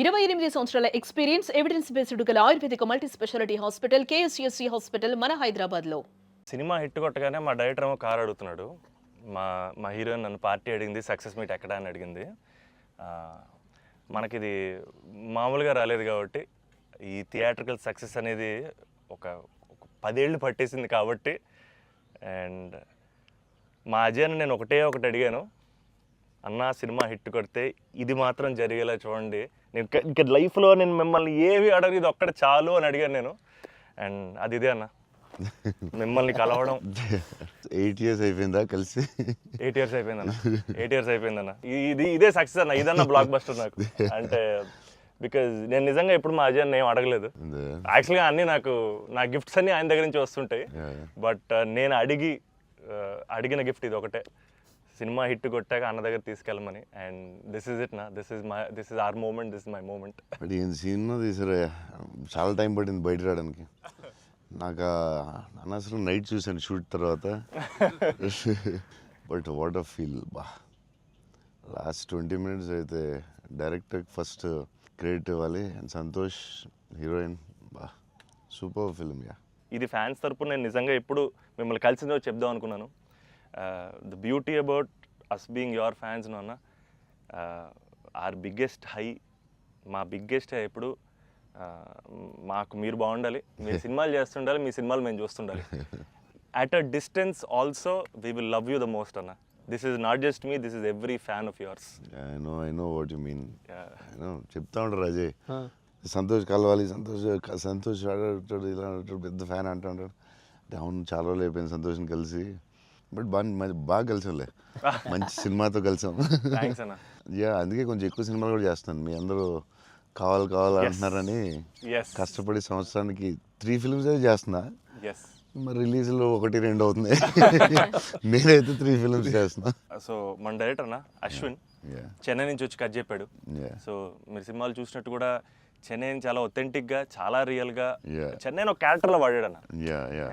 28 సంవత్సరాల experience, evidence based గల ఆయుర్వేదిక multi speciality hospital KSCSC hospital మన హైదరాబాద్‌లో. సినిమా హిట్ కొట్టగానే మా డైరెక్టర్ ఏమో కార్ అడుగుతున్నాడు. మా మా హీరోయిన్ నన్ను పార్టీ అడిగింది, సక్సెస్ మీట్ ఎక్కడ అని అడిగింది. మనకిది మామూలుగా రాలేదు కాబట్టి ఈ థియేట్రికల్ సక్సెస్ అనేది ఒక ఒక 10 ఏళ్ళు పట్టేసింది కాబట్టి. అండ్ మా అజయ్ని నేను ఒకటి అడిగాను, అన్న సినిమా హిట్ కొడితే ఇది మాత్రం జరిగేలా చూడండి, నేను ఇంకా లైఫ్లో నేను మిమ్మల్ని ఏవి అడగదు, ఇది ఒక్కటి చాలు అని అడిగాను నేను. అండ్ అది ఇదే అన్న, మిమ్మల్ని కలవడం. 8 years అయిపోయిందా కలిసి? 8 years అయిపోయిందన్న. 8 years అయిపోయిందన్న. ఇదే సక్సెస్ అన్న, ఇదన్న బ్లాక్ బస్టర్ నాకు. అంటే బికాజ్ నేను నిజంగా ఎప్పుడు మా అజయ్ ఏం అడగలేదు. యాక్చువల్గా అన్నీ నా గిఫ్ట్స్ అన్నీ ఆయన దగ్గర నుంచి వస్తుంటాయి. బట్ నేను అడిగిన గిఫ్ట్ ఇది ఒకటే, సినిమా హిట్ కొట్టాక అన్న దగ్గర తీసుకెళ్ళమని. అండ్ దిస్ ఇస్ ఇట్ నా, this is our moment, this is my moment. But ఈ సినిమా తీసారా, చాలా టైం పట్టింది బయట రావడానికి. నాకు అనవసరం నైట్ చూసాను షూట్ తర్వాత. బట్ వాట్ అ ఫీల్ బా. లాస్ట్ 20 minutes అయితే డైరెక్టర్కి ఫస్ట్ క్రెడిట్ ఇవ్వాలి. అండ్ సంతోష్ హీరోయిన్, బా సూపర్ ఫిల్మ్. యా, ఇది ఫ్యాన్స్ తరపున నేను నిజంగా ఎప్పుడు మిమ్మల్ని కలిసిందో చెప్దాం అనుకున్నాను. The beauty about us being your fans అన్న, ఆర్ బిగ్గెస్ట్ హై, మా బిగ్గెస్ట్ హై ఎప్పుడు మాకు మీరు బాగుండాలి, మీరు సినిమాలు చేస్తుండాలి, మీ సినిమాలు మేము చూస్తుండాలి. At a distance also we will love you the most అన్న. This is not just me, this is every fan of yours. I know what you mean. చెప్తా ఉంటారు అజయ్, సంతోష్ కలవాలి, సంతోష్ ఆడాడు, ఇలా అంటాడు, పెద్ద ఫ్యాన్ అంటాడు. అంటే అవును, చాలా రోజులు అయిపోయింది సంతోష్ని కలిసి. బట్ బాగా కలిసాంలే, మంచి సినిమాతో కలిసాం. యా, అందుకే కొంచెం ఎక్కువ సినిమాలు కూడా చేస్తాను. మీ అందరూ కావాలి అంటున్నారని కష్టపడి సంవత్సరానికి 3 films చేస్తున్నా. మరి రిలీజ్లో 1-2 అవుతున్నాయి. నేనైతే 3 films చేస్తున్నా. సో మన డైరెక్టర్ అన్న అశ్విన్ చెన్నై నుంచి వచ్చి కట్ చెప్పాడు. సో మీరు సినిమాలు చూసినట్టు కూడా చెన్నై చాలా ఒథెంటిక్గా, చాలా రియల్గా చెన్నై ఒక క్యారెక్టర్లో వాడాడు అన్న.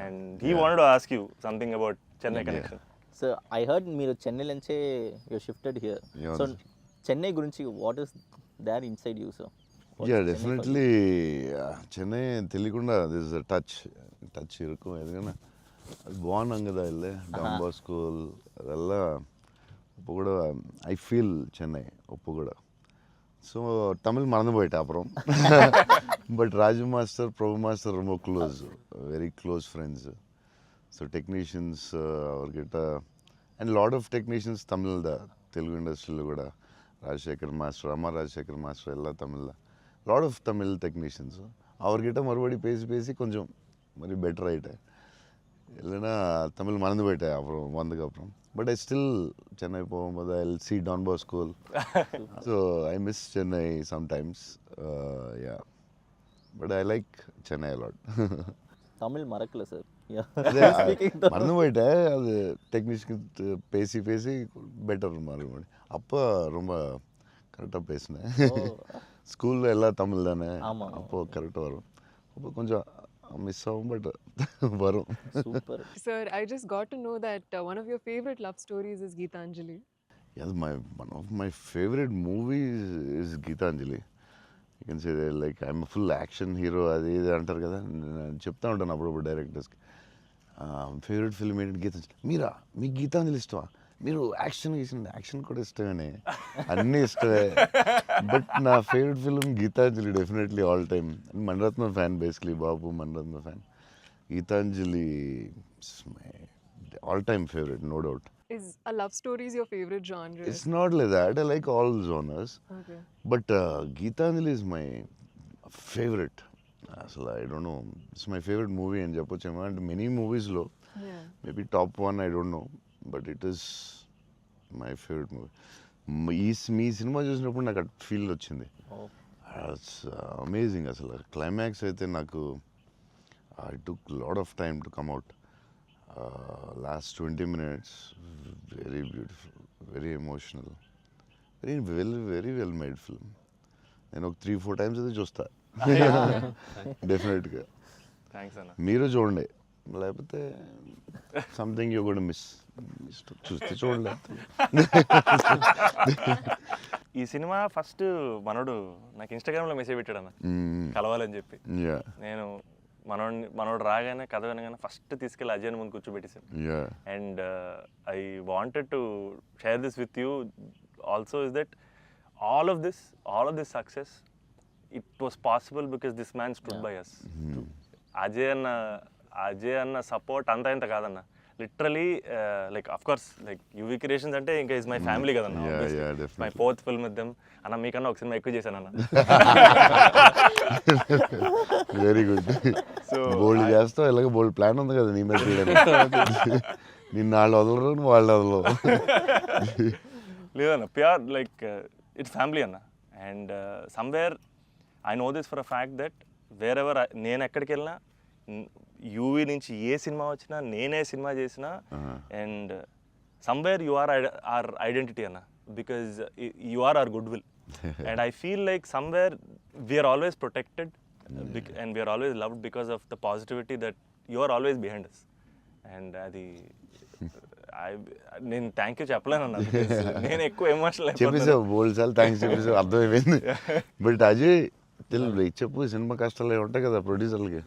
And he wanted to ask you something about Chennai connection. So I heard మీరు చెన్నై నుంచే you shifted here. So Chennai గురించి what is there inside you? So yeah, definitely Chennai తెలియకుండా దిస్ టచ్ ఇరుకు. ఎందుకన్నా అది బాగున్నాం కదా, వెళ్ళే డాన్ బాస్కో ಅದೆಲ್ಲ இப்போ கூட ஐ ஃபீல் சென்னை இப்போ கூட. ஸோ தமிழ் மறந்து போயிட்டேன் அப்புறம். But Raju master, Prabhu master ரொம்ப close, very close friends. So technicians அவர்கிட்ட అండ్ లాట్ ఆఫ్ టెక్నీషియన్స్ తమిళ తెలుగు ఇండస్ట్రీలో కూడా, ராஜசேகர் மாஸ்டர், அம்மா ராஜசேகர் மாஸ்டர் எல்லாம் தமிழில் லாட் ஆஃப் தமிழ் டெக்னீஷியன்ஸ். அவர்கிட்ட மறுபடி பேசி கொஞ்சம் மாதிரி பெட்டர் ஆகிட்டேன். இல்லைன்னா தமிழ் மறந்து போயிட்டேன் அப்புறம் வந்ததுக்கப்புறம். பட் ஐ ஸ்டில் சென்னை போகும்போது I will see Don Bosco. So I miss Chennai sometimes. Yeah, but I like Chennai a lot. Tamil மறக்கல சார், மறந்து போயிட்டேன். அது டெக்னீஷியன் பேசி பெட்டர் மறுபடி. அப்போ ரொம்ப கரெக்டாக பேசினேன். ஸ்கூலில் எல்லாம் தமிழ் தானே, அப்போது கரெக்டாக வரும். அப்போ கொஞ்சம் மிஸ் ஆகும், பட் வரும். Super. Sir, I just got to know that one of your favorite love stories is Geetanjali. Yes, one of my favorite movies is Geetanjali. You can say that, like, I'm a full action hero. అది ఇది అంటారు కదా, నేను చెప్తా ఉంటాను అప్పుడప్పుడు డైరెక్టర్స్కి. Favourite film ఏంటి? గీతాంజలి. మీరా, మీకు గీతాంజలి ఇష్టమా? మీరు యాక్షన్ కూడా ఇష్టమేనే, అన్నీ ఇష్టమే. బట్ నా favourite film Gitanjali, definitely all time. Mani Ratnam fan, basically బాబు Mani Ratnam fan. Gitanjali all time favourite, no doubt. Is a love story is your favorite genre? It's not like that. I like all genres. Okay. But Geetanjali is my favorite. అసలు I don't know, it's my favourite movie అని చెప్పొచ్చేమో. అంటే many మూవీస్లో maybe top 1, I don't know, but it is my favourite movie. Me cinema చూసినప్పుడు నాకు at feel వచ్చింది. It's amazing. అసలు climax అయితే నాకు I took lot of time to come out. Last 20 minutes, very beautiful, very emotional, very well made film. నేను ఒక 3-4 times అయితే చూస్తా డెఫినెట్గా. థ్యాంక్స్ అన్న. మీరు చూడండి, లేకపోతే సంథింగ్ యూ కూడా మిస్ చూస్తే చూడలేదు. ఈ సినిమా ఫస్ట్ మనోడు నాకు ఇన్స్టాగ్రామ్లో మెసేజ్ పెట్టాడు అన్న కలవాలని చెప్పి. నేను మనోడు రాగానే కథ వినగానే ఫస్ట్ తీసుకెళ్ళి అజయ్ ముందు కూర్చోబెట్టేసాను. And I wanted to share this with you also is that all of this success, it was possible because this man stood by us. Ajay anna support anta inta kadana, literally like of course like UV Creations ante inka is my family kadana. My fourth film with them anna meekanna ok cinema ekku chesanu anna. Very good. So bold చేస్తావు, ఇలాగ బోల్డ్ plan ఉంది కదా నీ మీద చేయడానికి. నిన్ను వాళ్ళు వదలరు, వాళ్ళు వదలరు. లేదన్న ప్యూర్ లైక్ ఇట్స్ ఫ్యామిలీ అన్న. And somewhere I know this for a fact that wear ever నేను ఎక్కడికి వెళ్ళినా యూవీ నుంచి ఏ సినిమా వచ్చినా నేనే సినిమా చేసినా and somewhere you are are identity అన్న, because you are are good will. And I feel like somewhere we're always protected and we're always loved because of the positivity that you are always behind us. And అది నేను thank you చెప్పలేను అన్న, నేను ఎక్కువ emotional చెప్పేసావు బోల్డ్ సార్లు thanks చెప్పేసావు, అర్థమైపోయింది. But Ajay చెప్పు, cinema కష్టాలు ఉంటాయి కదా ప్రొడ్యూసర్లకి.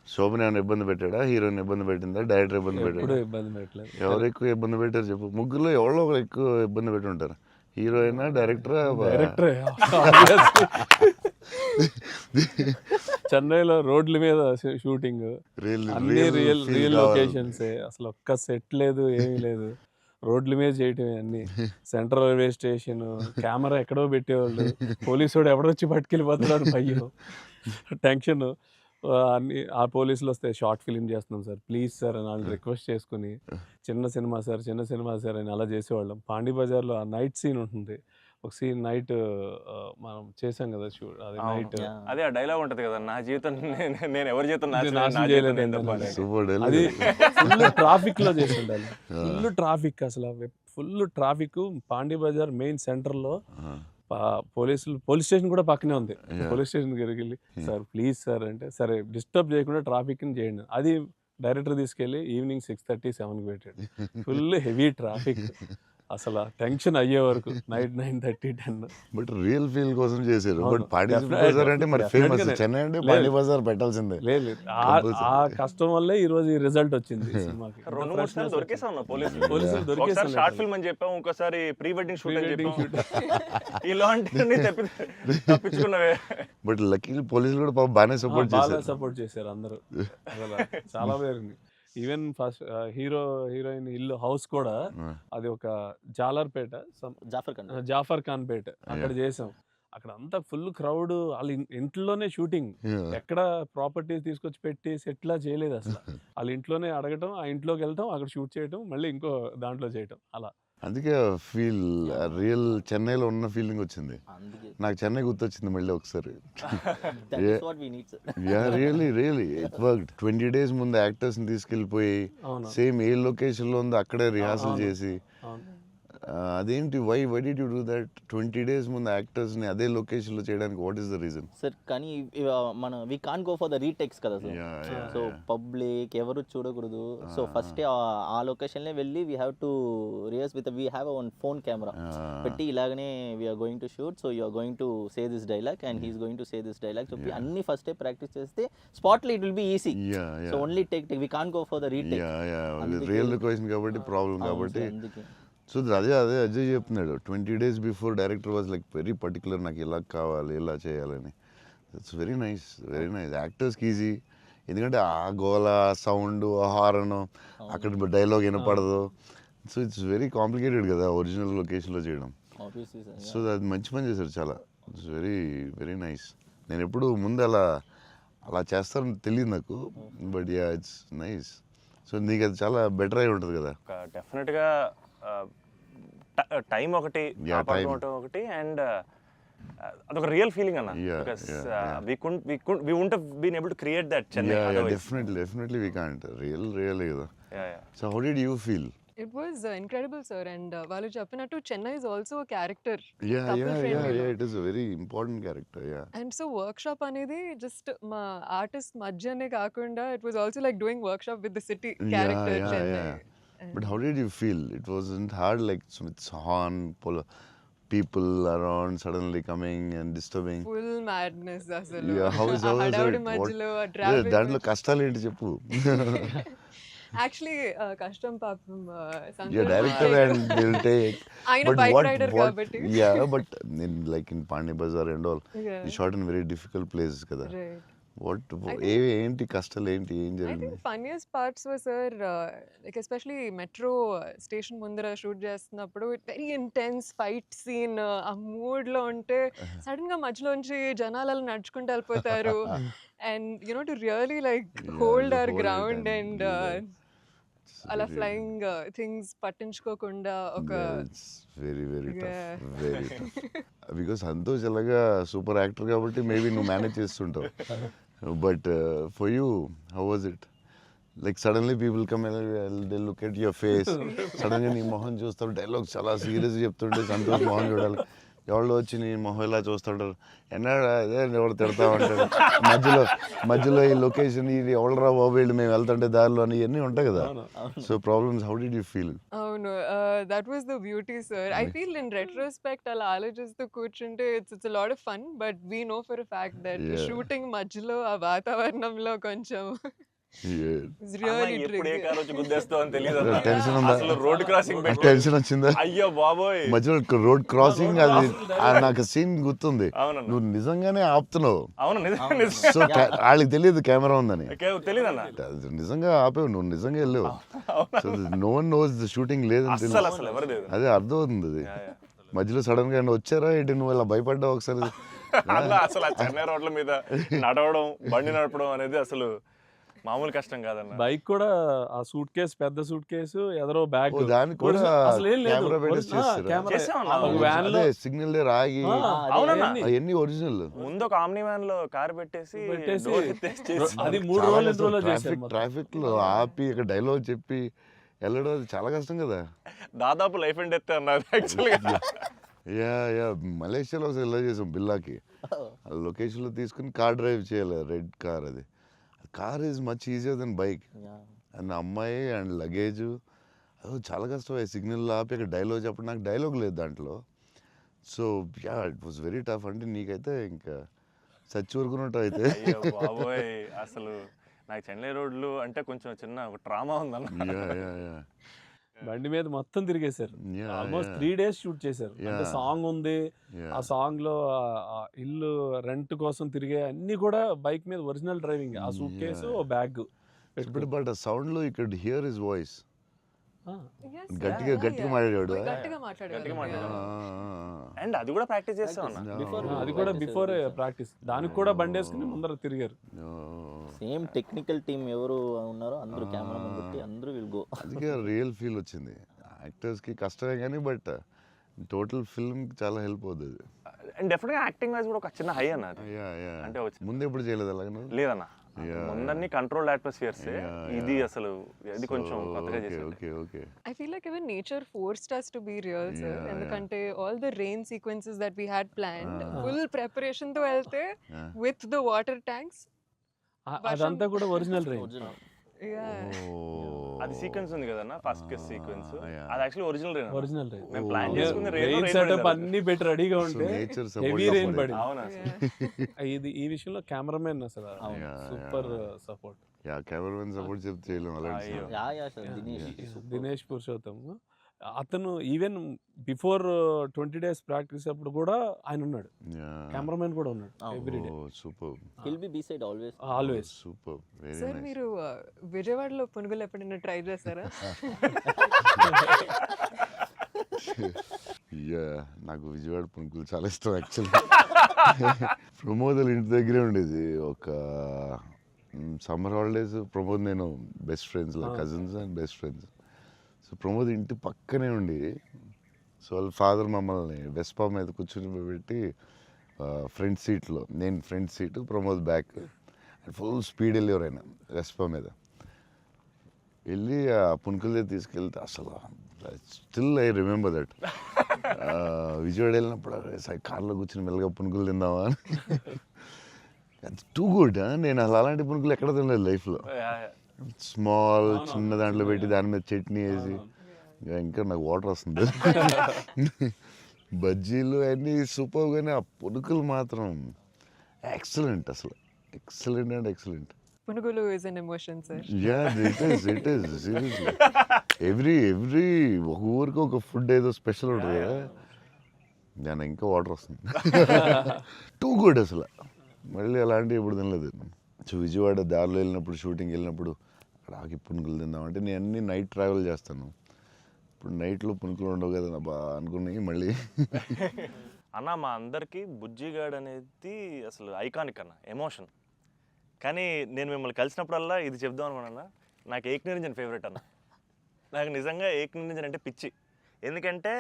శోభన్ ఏమైనా ఇబ్బంది పెట్టాడా, హీరోయిన్ ఇబ్బంది పెట్టిందా, డైరెక్టర్ ఇబ్బంది పెట్టాడా? ఎవరు ఎక్కువ ఇబ్బంది పెట్టారు చెప్పు? ముగ్గురులో ఎవరో ఒకరు ఎక్కువ ఇబ్బంది పెట్టి ఉంటారు. హీరోయినా, డైరెక్టరా? చెన్నైలో రోడ్ల మీద షూటింగ్, అన్ని రియల్ లొకేషన్స్, అసలు ఒక్క సెట్ లేదు, ఏమీ లేదు, రోడ్ల మీద చేయటమే అన్ని. సెంట్రల్ రైల్వే స్టేషన్, కెమెరా ఎక్కడో పెట్టేవాళ్ళు, పోలీసు వాడు ఎవడొచ్చి పట్టుకెళ్ళిపోతున్నాడు, అయ్యో టెన్షన్. అన్ని ఆ పోలీసులు వస్తే షార్ట్ ఫిలిం చేస్తున్నాం సార్ ప్లీజ్ సార్ అని వాళ్ళు రిక్వెస్ట్ చేసుకుని చిన్న సినిమా సార్ అని అలా చేసేవాళ్ళం. పాండీ బజార్లో ఆ నైట్ సీన్ ఉంటుంది, ఒక సీన్ నైట్ మనం చేసాం కదా షూట్, అది నైట్. అదే ఆ డైలాగ్ ఉంటది కదా, నా జీవితం నేను ఎవరి జీవితం నాశనం చేయలేదు. అది ఫుల్ ట్రాఫిక్ లో చేసి ఉండాలి, ఫుల్ ట్రాఫిక్, అసలు full traffic. Pondy Bazaar main centre లో పోలీస్ స్టేషన్ కూడా పక్కనే ఉంది. పోలీస్ స్టేషన్ దగ్గరికి వెళ్ళి సార్ ప్లీజ్ సార్ అంటే, సరే డిస్టర్బ్ చేయకుండా ట్రాఫిక్ ని చేయండి. అది డైరెక్టర్ తీసుకెళ్ళి ఈవినింగ్ 6:30, 7కి పెట్టాడు. ఫుల్ హెవీ ట్రాఫిక్, అసలు టెన్షన్ అయ్యే వరకు నైట్ 9:30, 10. బట్ రియల్ ఫీల్ కోసం చేశారు. బట్ పాండీ బజార్ అంటే మరి ఫేమస్, చెన్నై అంటే పాండీ బజార్ పెట్టాల్సిందే. లేదు, ఆ కష్టం వల్లే ఈ రోజు ఈ రిజల్ట్ వచ్చింది సినిమాకి. 2-3 సార్లు దొరికేసాం పోలీసులు దొరికేసారు. షార్ట్ ఫిల్మ్ అని చెప్పాము, ఇంకోసారి ప్రీ వెడ్డింగ్ షూట్ అని చెప్పాము, ఇలాంటివన్నీ తప్పించుకున్నవే. బట్ లక్కీ పోలీసులు కూడా పాపం బాగానే సపోర్ట్ చేశారు అందరూ, చాలా పేరు. ఈవెన్ ఫస్ట్ హీరోయిన్ ఇల్లు హౌస్ కూడా అది ఒక జాలర్పేట, జాఫర్ ఖాన్ పేట, అక్కడ చేసాం. అక్కడ అంతా ఫుల్ క్రౌడ్, వాళ్ళ ఇంట్లోనే షూటింగ్, ఎక్కడ ప్రాపర్టీస్ తీసుకొచ్చి పెట్టి సెట్లా చేయలేదు అసలు. వాళ్ళ ఇంట్లోనే అడగటం, ఆ ఇంట్లోకి వెళ్తాం, అక్కడ షూట్ చేయటం, మళ్ళీ ఇంకో దాంట్లో చేయటం, అలా. అందుకే ఫీల్ రియల్ చెన్నైలో ఉన్న ఫీలింగ్ వచ్చింది నాకు. చెన్నై గుర్తొచ్చింది మళ్ళీ ఒకసారి. Really it worked. 20 days ముందు యాక్టర్స్ని తీసుకెళ్ళిపోయి సేమ్ ఏ లొకేషన్లో ఉందో అక్కడే రిహార్సల్ చేసి, అదేంటి why did you do that? 20 days ముందు యాక్టర్స్ని అదే లొకేషన్లో చేయడానికి what is the reason? Sir కానీ మనం we can go for the retakes కదా సార్. సో పబ్లిక్ ఎవరు చూడకూడదు. సో ఫస్ట్ ఆ లొకేషన్లే వెళ్ళి we have to rehearse with we have one phone camera పెట్టి ఇలాగనే we're going to shoot, so you're going to say this dialogue and he's going to say this dialogue చెప్పి అన్ని ఫస్టే ప్రాక్టీస్ చేస్తే స్పాట్లో it will be easy. So only take we can go for the retake. Real location కాబట్టి problem కాబట్టి. So అదే అజయ్ చెప్తున్నాడు, 20 days before director was like very particular, నాకు ఇలా కావాలి, ఇలా చేయాలని. ఇట్స్ వెరీ నైస్ యాక్టర్స్కి ఈజీ, ఎందుకంటే ఆ గోల, సౌండ్, హారన్, అక్కడ డైలాగ్ వినపడదు. సో ఇట్స్ వెరీ కాంప్లికేటెడ్ కదా ఒరిజినల్ లొకేషన్లో చేయడం. సో అది మంచి పని చేశారు చాలా. It's very nice. నేను ఎప్పుడు ముందు అలా చేస్తారని తెలియదు నాకు, but yeah it's nice. So నీకు అది చాలా బెటర్ అయి ఉంటుంది కదా. డెఫినెట్గా టైం ఒకటి ఒకటి అండ్ అదొక రియల్ ఫీలింగ్ అన్న. Because we wouldn't have been able to create that Chennai otherwise. Definitely we can't. Real కదా. So how did you feel It was incredible, sir. And వాళ్ళు చెప్పినట్టు Chennai is also a character. Yeah, Couple yeah, friendly. yeah, yeah. It is a very important character. Yeah. And so workshop అనేది just మా artist మధ్యనే కాకుండా it was also like doing workshop with the city character Yeah, Chennai. yeah. But how did you feel? It wasn't hard, like with horn, people around suddenly coming and disturbing. Full madness అసలు. Yeah, how is ఆ it? హడావుడి What? మధ్యలో ఆ Yeah, traffic దాంట్లో కష్టాలు ఏంటి చెప్పు. Actually కష్టం పాపం Yeah, director and they'll take. ఆయన But బైక్ what? రైడర్ కాబట్టి. Yeah, but in Pani Bazaar and all, Yeah. you shot in very difficult places కదా. Right. What? ఏంటి కష్టాలు ఏంటి? ఏం I జరిగింది? think funniest parts were, sir, like especially metro station ముందర shoot చేస్తున్నప్పుడు very intense fight scene ఆ mood లో ఉంటే సడన్ గా మధ్యలోంచి జనాలు అలా నడుచుకుంటూ వెళ్ళిపోతారు and to really like Yeah, hold to our hold it ground and and do that. It's అలా very- ఫ్లయింగ్ థింగ్స్ పట్టించుకోకుండా ఒక Yeah, it's very Yeah. tough. Very tough. Because Santosh ఎలాగా సూపర్ యాక్టర్ కాబట్టి మేబీ నువ్వు మేనేజ్ చేస్తుంటావు. But for you how was it? Like suddenly people come they look at your face, సడన్గా నీ మొహం చూస్తారు, డైలాగ్ చాలా సీరియస్ చెప్తుంటే సంతోష్ మొహం చూడాలి, ఎవరు వచ్చి నీ మొహం ఇలా చూస్తుంటారు, ఎన్నాడా అదే ఎవరు తిడతా ఉంటారు, మధ్యలో ఈ లొకేషన్ ఇది ఎవడరా బాబు వీళ్ళు మేము వెళ్తుంటే దారిలో అని ఇవన్నీ ఉంటాయి కదా. So problems, how did you feel? అవును that was the beauty sir. I feel in retrospect అలా ఆలోచిస్తూ కూర్చుంటే it's lot of fun, but we know for a fact that Yeah. Shooting మధ్యలో ఆ వాతావరణంలో కొంచెం it's అమ్మ, really ఎప్పుడు ఏ tricky. కారు వచ్చి గుద్దేస్తావు అని తెలియదు అన్న. టెన్షన్ ఉందా? అసలు రోడ్ క్రాసింగ్ పెట్టి టెన్షన్ వచ్చిందా? అయ్యో బాబోయ్. మధ్యలో రోడ్ క్రాసింగ్, అది నాకు సీన్ గుర్తుంది. అవునన్న. నువ్వు నిజంగానే ఆపుతున్నావు. అవును సో వాళ్ళకి తెలియదు కెమెరా ఉందని. తెలియదన్న. అది నిజంగా ఆపేవు, నువ్వు నిజంగా వెళ్ళావు. So no one knows the shooting లేదని అసలు తెలుసు. అసలు ఎవరు లేదు. అదే అర్థం అవుతుంది అది. మధ్యలో సడన్ గా వచ్చారా ఏంటి, నువ్వు ఇలా భయపడ్డావు ఒకసారి? అన్న అసలు ఆ చెన్నై రోడ్ల మీద నడవడం, బండి నడపడం అనేది అసలు మామూలు కష్టం కాదన్న. బైక్ కూడా ఆ సూట్ కేసు, పెద్ద సూట్ కేసు, ఎదరో బ్యాగ్, ఓ, దానికి కూడా అసలు ఏం లేదు. కెమెరా పెట్టేసి చేస్తారా? చేసామన్నా. ఒక వ్యాన్ లో సిగ్నల్ రాగి అవునన్నా. అవన్నీ ఒరిజినల్. ముందు ఒక ఆమ్ని వ్యాన్ లో కార్ పెట్టేసి door ఎత్తేసి చేసి- అది 3 రోజులు 2 రోజులు చేశారు మొత్తం. ట్రాఫిక్ లో ఆపి ఇక్కడ డైలాగ్ చెప్పి వెళ్ళడం అది చాలా కష్టం కదా. దాదాపు లైఫ్ అండ్ డెత్ అన్నారు యాక్చువల్గా. యా మలేషియాలో ఒకసారి ఇలా చేసాం బిల్లాకి. లొకేషన్లో తీసుకుని కార్ డ్రైవ్ చేయాలి, రెడ్ కార్. అది car is much easier than bike. And అమ్మాయి అండ్ లగేజ్ అది చాలా కష్టం. సిగ్నల్ ఆపి ఇక్కడ డైలాగ్ చెప్పడం, నాకు డైలాగ్ లేదు దాంట్లో. So yeah it was very tough. అంటే నీకైతే ఇంకా చచ్చి ఊరుకున్నట్టు అయితే. అయ్యో బాబోయ్, అసలు నాకు చెన్నై రోడ్లు అంటే కొంచెం చిన్న ఒక ట్రామా ఉందన్న. యా బండి మీద మొత్తం తిరిగేశారు. Yeah, almost yeah. 3 days shoot చేశారు. అంటే Yeah. సాంగ్ ఉంది, Yeah. ఆ సాంగ్ లో ఆ ఇల్లు రెంట్ కోసం తిరిగే అన్ని కూడా బైక్ మీద ఒరిజినల్ డ్రైవింగ్. ఆ సూట్ కేసు, బ్యాగ్. బట్ ఆ సౌండ్ లో ఇక్కడ హియర్ హిస్ వాయిస్. Yes, గట్టిగా yeah, గట్టిగా yeah. మాట్లాడాడు. గట్టిగా మాట్లాడాడు. అండ్ అది కూడా ప్రాక్టీస్ చేస్తా ఉన్నా. అది కూడా బిఫోర్ ప్రాక్టీస్. దానికి కూడా బండి వేసుకుని ముందర తిరిగారు. సేమ్ టెక్నికల్ టీమ్ ఎవరు ఉన్నారో అందరూ కెమెరామెన్ పెట్టి అందరూ విల్ గో. అందుకే రియల్ ఫీల్ వచ్చింది. యాక్టర్స్ కి కష్టమే కానీ బట్ టోటల్ ఫిల్మ్ చాలా హెల్ప్ అవుతుంది. అండ్ డెఫినెట్గా యాక్టింగ్ వైజ్ కూడా ఒక చిన్న హై అన్న అది. అంటే ముందు ఎప్పుడు చేయలేదు అలాగే? లేదన్న, ముందన్ని కంట్రోల్డ్ అట్మాస్ఫియర్స్. ఇది అసలు ఇది కొంచెం కొత్తగా చేశారు. Okay I feel like even nature forced us to be real, sir. ఎందుకంటే all the rain sequences that we had planned, full preparation తో వెళ్తే with the water tanks. అదంతా కూడా ఒరిజినల్ రైన్. Yeah. అది సీక్వెన్స్ ఉంది కదన్న, ఫస్ట్ సీక్వెన్స్ అది actually original rain. Original rain. మేము ప్లాన్ చేసుకున్న రెయిన్ సెటప్ అన్ని పెట్టి రెడీగా ఉంటే నేచర్ హెవీ రెయిన్ పడింది. అవునా ఇది ఈ విషయంలో కెమెరామెన్ అసలు super support. Yeah cameraman support చెప్తే చేయలేం అలాంటి. యా సార్ దినేష్ పురుషోత్తం అతను ఈవెన్ బిఫోర్ 20 days ప్రాక్టీస్ అప్పుడు కూడా ఆయన ఉన్నాడు. కెమెరామెన్ కూడా ఉన్నాడు every day. Super will be beside always. Super very sir nice. మీరు విజయవాడలో పునుగులు ఎప్పుడైనా ట్రై చేస్తారా? నాకు విజయవాడ పునుకులు చాలా ఇష్టం యాక్చువల్లీ. ప్రమోద్ ఇంటి దగ్గరే ఉండేది. ఒక సమ్మర్ హాలిడేస్ ప్రమోద్ నేను best friends, cousins and best friends. So Pramod ఇంటి పక్కనే ఉండి, సో వాళ్ళ ఫాదర్ మమ్మల్ని వెస్పా మీద కూర్చొని పెట్టి ఫ్రంట్ సీట్లో, నేను front seat, Pramod back, full speed వెళ్ళేవారు ఆయన వెస్పా మీద. వెళ్ళి ఆ పునుకులే తీసుకెళ్తే అసలు still I remember that. Vijayawada వెళ్ళినప్పుడు కార్లో కూర్చొని మెల్లగా పునుకులు తిందామా అని. అది టూ గుడ్. నేను అసలు అలాంటి పునుకులు ఎక్కడ తినలేదు లైఫ్లో. స్మాల్ చిన్న దాంట్లో పెట్టి దాని మీద చట్నీ వేసి ఇంకా నాకు వాటర్ వస్తుంది. బజ్జీలు అన్నీ సూపర్, కానీ ఆ పునుకులు మాత్రం ఎక్సలెంట్, అసలు ఎక్సలెంట్ అండ్ ఎక్సలెంట్. పునుగులు is an emotion sir. It is seriously. Every ఒక ఊరికి ఒక ఫుడ్ ఏదో స్పెషల్ ఉంటుంది కదా, దాని ఇంకా వాటర్ వస్తుంది. టూ గుడ్ అసలు. మళ్ళీ అలాంటివి ఎప్పుడు తినలేదు. సో విజయవాడ దారిలో వెళ్ళినప్పుడు, షూటింగ్ వెళ్ళినప్పుడు అక్కడ ఆగి పునుకులు తిందామంటే నేను అన్ని నైట్ ట్రావెల్ చేస్తాను. ఇప్పుడు నైట్లో పునుకులు ఉండవు కదా బా అనుకున్నాయి మళ్ళీ. అన్న మా అందరికీ బుజ్జిగాడ్ అనేది అసలు ఐకానిక్ అన్న, ఎమోషన్. కానీ నేను మిమ్మల్ని కలిసినప్పుడల్లా ఇది చెప్దాం అనుకున్నా, నాకు ఏక్ నిరంజన్ ఫేవరెట్ అన్న. నాకు నిజంగా ఏక్ నిరంజన్ అంటే పిచ్చి. ఎందుకంటే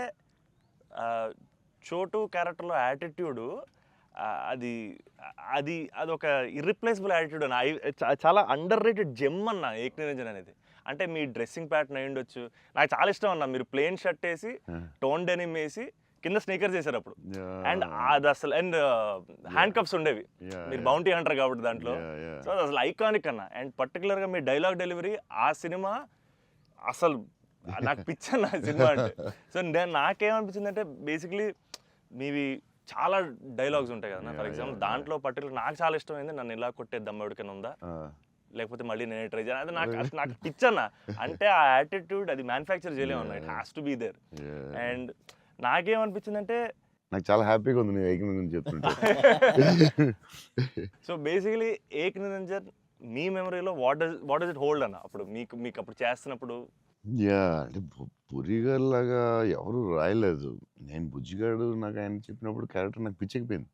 చోటు క్యారెక్టర్లో యాటిట్యూడు అది అది అదొక ఇర్రిప్లేసబుల్ యాటిట్యూడ్ అన్న. చాలా అండర్ రేటెడ్ జెమ్ అన్న ఏక్ నిరంజన్ అనేది. అంటే మీ డ్రెస్సింగ్ ప్యాటర్న్ అయి ఉండొచ్చు, నాకు చాలా ఇష్టం అన్న. మీరు ప్లెయిన్ షర్ట్ వేసి టోన్ డెనిమ్ వేసి కింద స్నీకర్స్ చేశారు అప్పుడు. అండ్ అది అసలు అండ్ హ్యాండ్ కప్స్ ఉండేవి, మీరు బౌంటీ హంటర్ కాబట్టి దాంట్లో. సో అది అసలు ఐకానిక్ అన్న. అండ్ పర్టికులర్గా మీ డైలాగ్ డెలివరీ ఆ సినిమా అసలు నాకు పిచ్చి అన్న సినిమా అంటే. సో నాకేమనిపించింది అంటే బేసిక్లీ మీవి చాలా డైలాగ్స్ ఉంటాయి కదా. ఫర్ ఎగ్జాంపుల్ దాంట్లో పర్టికులర్ నాకు చాలా ఇష్టమైంది నన్ను ఇలా కొట్టే దమ్మడికైనా ఉందా, లేకపోతే మళ్ళీ నేనే ట్రై చేయాలి. అది నాకు పిచ్చన్న. అంటే ఆ యాటిట్యూడ్ అది మ్యానుఫ్యాక్చర్ చేయలేము అన్న, it has to be there. And నాకేమనిపించిందంటే నాకు చాలా హ్యాపీగా ఉంది నేను ఏక్ నిరంజన్ చెప్తుంటే. సో బేసికలీ ఏక్ నిరంజన్ మీ మెమరీలో వాట్ డస్ ఇట్ హోల్డ్ అన్న అప్పుడు మీకు అప్పుడు చేస్తున్నప్పుడు? అంటే పురిగారు లాగా ఎవరు రాయలేదు. నేను బుజ్జిగాడు నాకు ఆయన చెప్పినప్పుడు క్యారెక్టర్ నాకు పిచ్చెక్కిపోయింది.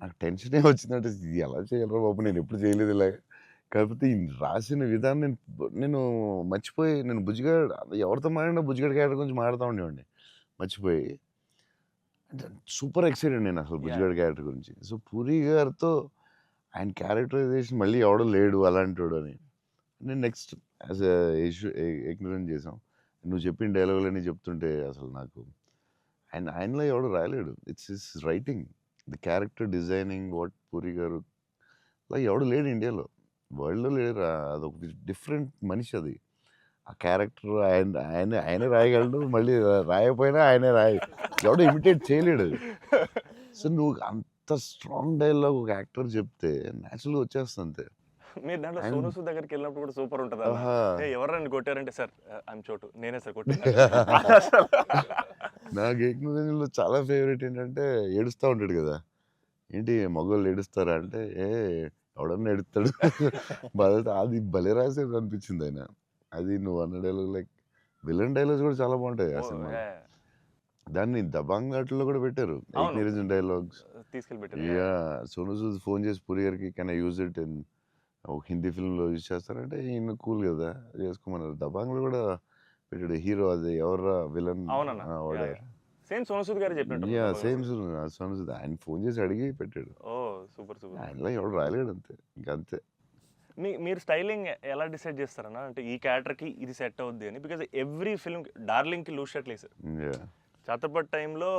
నాకు టెన్షనే వచ్చిందంటే ఇది ఎలా చేయాలరా బాబు, నేను ఎప్పుడు చేయలేదు ఇలాగ. కాకపోతే ఈ రాసిన విధానం నేను మర్చిపోయి, నేను బుజ్జిగాడు ఎవరితో మాట్లాడినా బుజ్జిగాడు క్యారెక్టర్ గురించి మాట్లాడుతూ ఉండేవాడిని మర్చిపోయి. అంటే సూపర్ ఎక్సైటెడ్ నేను అసలు బుజ్జిగాడు క్యారెక్టర్ గురించి. సో పూరి గారితో ఆయన క్యారెక్టరైజేషన్ మళ్ళీ ఎవడో లేడు అలాంటి అని నేను నెక్స్ట్ యాజ్ ఏక్ నిరంజన్ చేసాం. నువ్వు చెప్పిన డైలాగులన్నీ చెప్తుంటే అసలు నాకు ఆయనలో ఎవడు రాయలేడు. It's is writing, the character designing, what Puri గారు అలా ఎవడు లేడు ఇండియాలో, వరల్డ్లో లేడు. అదొక డిఫరెంట్ మనిషి అది. ఆ క్యారెక్టర్ ఆయనే రాయగలడు, మళ్ళీ రాయకపోయినా ఆయనే ఎవడో ఇమిటేట్ చేయలేడు. సో నువ్వు అంత స్ట్రాంగ్ డైలాగ్ ఒక యాక్టర్ చెప్తే న్యాచురల్గా వచ్చేస్తుంది అంతే. మీరు దాంట్లో సోనూ సూద్ దగ్గరికి వెళ్ళినప్పుడు కూడా సూపర్ ఉంటుంది. ఎవరైనా కొట్టారంటే సార్ ఐఎమ్ చోటు, నేనే సార్ కొట్టాను. నాకు ఏక్ నిరంజన్లో చాలా ఫేవరెట్ ఏంటంటే ఏడుస్తూ ఉంటాడు కదా, ఏంటి మగవాళ్ళు ఏడుస్తారా అంటే ఎవడన్నా ఏడుస్తాడు. అది భలే రాసేది అనిపించింది ఆయన. అది నువ్వు అన్న డైలాగ్ లైక్ విలన్ డైలాగ్స్ కూడా చాలా బాగుంటాయి ఆ సినిమా. దాన్ని దబాంగ్ ఘాట్లో కూడా పెట్టారు ఏక్ నిరంజన్ డైలాగ్స్ తీసుకెళ్ళి. సోనూ సూద్ ఫోన్ చేసి పూరి గారికి can I use it in ఒక హిందీ ఫిల్మ్లో యూజ్ చేస్తారంటే ఈయన కూల్ కదా చేసుకోమన్నారు. దబాంగ్లో కూడా పెట్టాడు హీరో, అది ఎవరా విలన్ సేమ్ సోనూ సూద్ గారు చెప్పినట్టు. సేమ్ సోనూ సూద్ ఆయన ఫోన్ చేసి అడిగి పెట్టాడు. Super super. ఆయనలో ఎవడు రాయలేడు అంతే, ఇంకా అంతే. మీరు స్టైలింగ్ ఎలా డిసైడ్ చేస్తారన్నా, అంటే ఈ క్యారెక్టర్కి ఇది సెట్ అవుద్ది అని? బికాజ్ ఎవ్రీ ఫిల్మ్ డార్లింగ్కి లూజ్ షర్ట్ లేదు సార్. ఛత్రపతి టైంలో